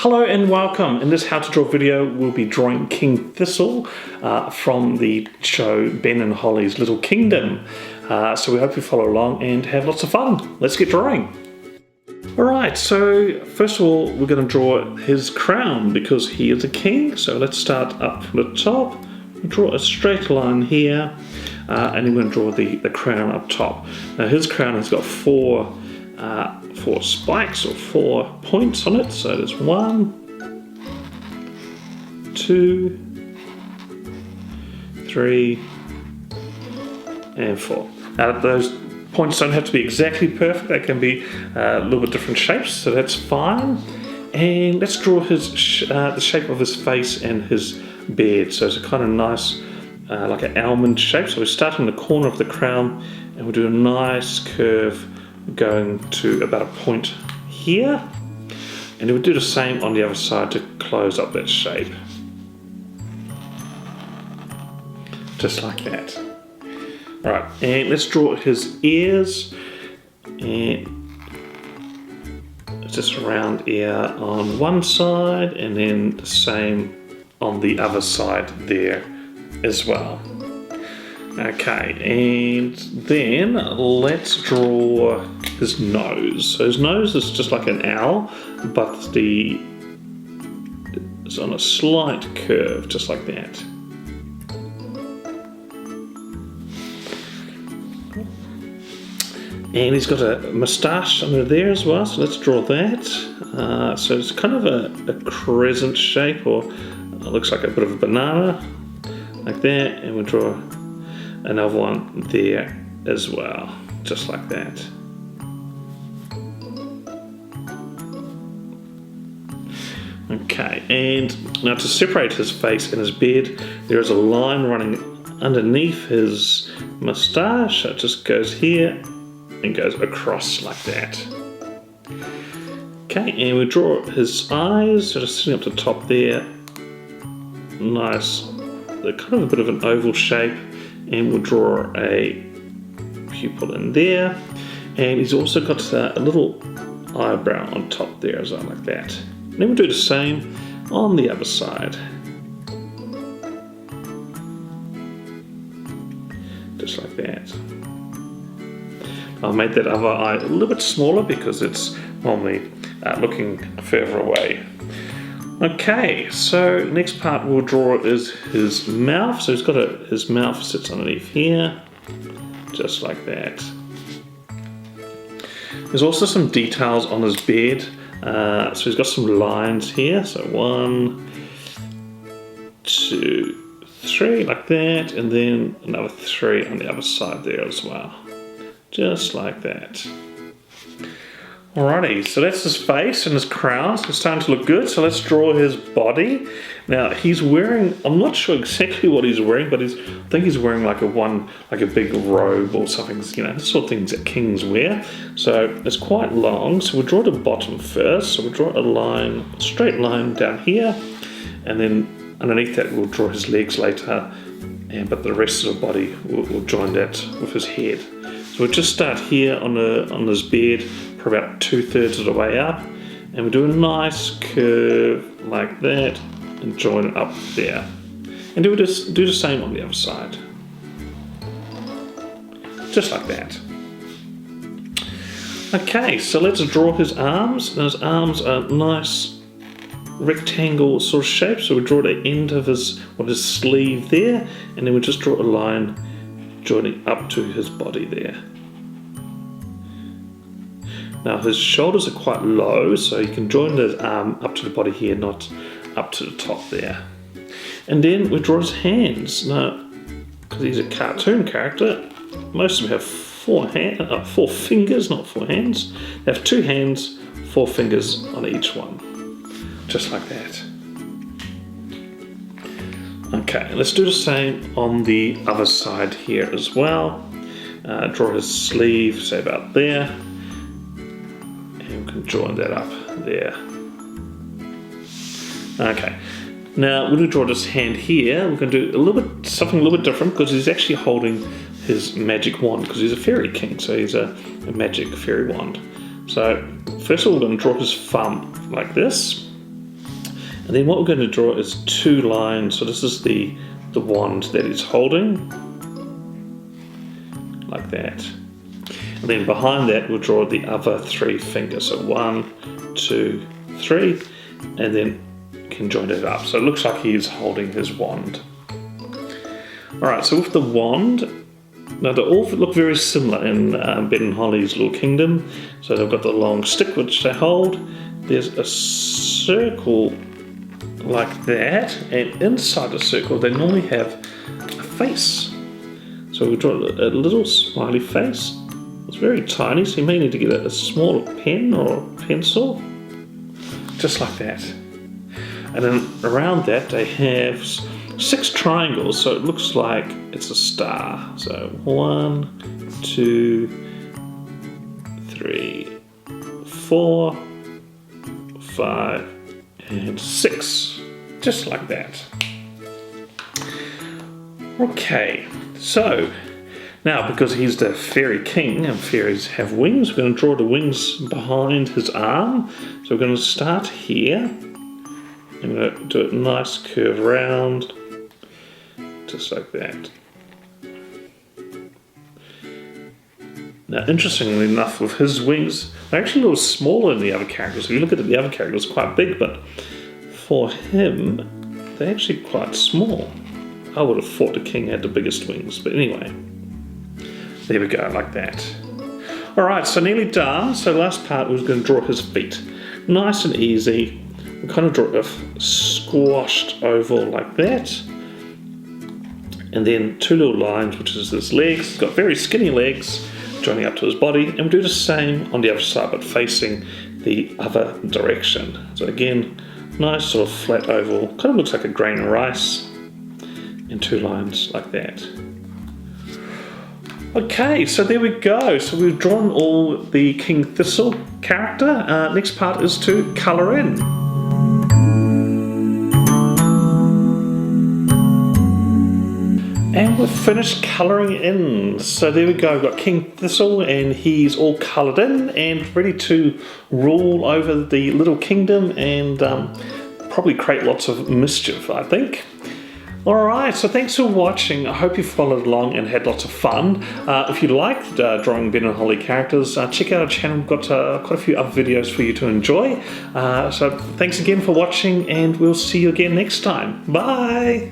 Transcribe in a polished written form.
Hello and welcome. In this how to draw video, we'll be drawing King Thistle from the show Ben and Holly's Little Kingdom. So we hope you follow along and have lots of fun. Let's get drawing. Alright, so first of all, we're going to draw his crown because he is a king. So let's start up from the top. We'll draw a straight line here, and then we're going to draw the crown up top. Now his crown has got four spikes or 4 points on it. So there's 1, 2, 3, and 4. Now those points don't have to be exactly perfect. They can be a little bit different shapes, so that's fine. And let's draw his the shape of his face and his beard. So it's a kind of nice, like an almond shape. So we start in the corner of the crown, and we'll do a nice curve going to about a point here, and we'll do the same on the other side to close up that shape, just like that. Alright, and let's draw his ears, and just a round ear on one side and then the same on the other side there as well. Okay, and then let's draw his nose. So his nose is just like an owl, but it's on a slight curve, just like that. And he's got a moustache under there as well, so let's draw that. So it's kind of a crescent shape, or it looks like a bit of a banana, like that, and we'll draw another one there as well, just like that. Okay, and now to separate his face and his beard, there is a line running underneath his moustache. It just goes here and goes across like that. Okay, and we draw his eyes, so just sitting up the top there. Nice, they're kind of a bit of an oval shape. And we'll draw a pupil in there, and he's also got a little eyebrow on top there as well, like that. And then we'll do the same on the other side, just like that. I'll make that other eye a little bit smaller because it's normally looking further away. Okay, so next part we'll draw is his mouth. So he's got his mouth sits underneath here, just like that. There's also some details on his beard. So he's got some lines here. So 1, 2, 3, like that, and then another 3 on the other side there as well, just like that. Alrighty, so that's his face and his crown, so it's starting to look good. So let's draw his body. Now he's wearing, I'm not sure exactly what he's wearing, but I think he's wearing like a big robe or something, you know, the sort of things that kings wear. So it's quite long, so we'll draw the bottom first. So we'll draw a line, a straight line down here, and then underneath that we'll draw his legs later, but the rest of the body we'll join that with his head. So we'll just start here on his beard for about 2/3 of the way up, and we'll do a nice curve like that and join it up there, and we'll just do the same on the other side, just like that. Okay, so let's draw his arms. Now his arms are nice rectangle sort of shape, so we'll draw the end of his sleeve there, and then we'll just draw a line joining up to his body there. Now his shoulders are quite low, so you can join the arm up to the body here, not up to the top there. And then we draw his hands. Now, because he's a cartoon character, most of them have 4 fingers, not 4 hands. They have 2 hands, 4 fingers on each one, just like that. Okay, let's do the same on the other side here as well. Draw his sleeve, say about there. And we can join that up there. Okay, now we're going to draw this hand here. We're going to do something a little bit different because he's actually holding his magic wand, because he's a fairy king, so he's a magic fairy wand. So first of all, we're going to draw his thumb like this, And then what we're going to draw is 2 lines. So this is the wand that he's holding, like that. And then behind that we'll draw the other 3 fingers. So 1, 2, 3, and then you can join it up. So it looks like he's holding his wand. Alright, so with the wand, now they all look very similar in Ben and Holly's Little Kingdom. So they've got the long stick which they hold. There's a circle like that, and inside the circle they normally have a face. So we draw a little smiley face. It's very tiny, so you may need to get a smaller pen or a pencil, just like that. And then around that they have 6 triangles, so it looks like it's a star. So 1, 2, 3, 4, 5, and 6, just like that. Okay, so now because he's the fairy king and fairies have wings, we're going to draw the wings behind his arm. So we're going to start here and we're going to do a nice curve round, just like that. Now, interestingly enough, with his wings, they're actually a little smaller than the other characters. If you look at the other characters, quite big, but for him, they're actually quite small. I would have thought the king had the biggest wings, but anyway, there we go, like that. Alright, so nearly done. So the last part was going to draw his feet. Nice and easy. We kind of draw a squashed oval like that. And then 2 little lines, which is his legs. He's got very skinny legs joining up to his body, and we'll do the same on the other side but facing the other direction. So again, nice sort of flat oval, kind of looks like a grain of rice, and 2 lines like that. Okay, so there we go. So we've drawn all the King Thistle character. Next part is to colour in. And we've finished colouring in. So there we go, we've got King Thistle and he's all coloured in and ready to rule over the little kingdom and probably create lots of mischief, I think. Alright, so thanks for watching. I hope you followed along and had lots of fun. If you liked drawing Ben and Holly characters, check out our channel. We've got quite a few other videos for you to enjoy. So thanks again for watching and we'll see you again next time. Bye!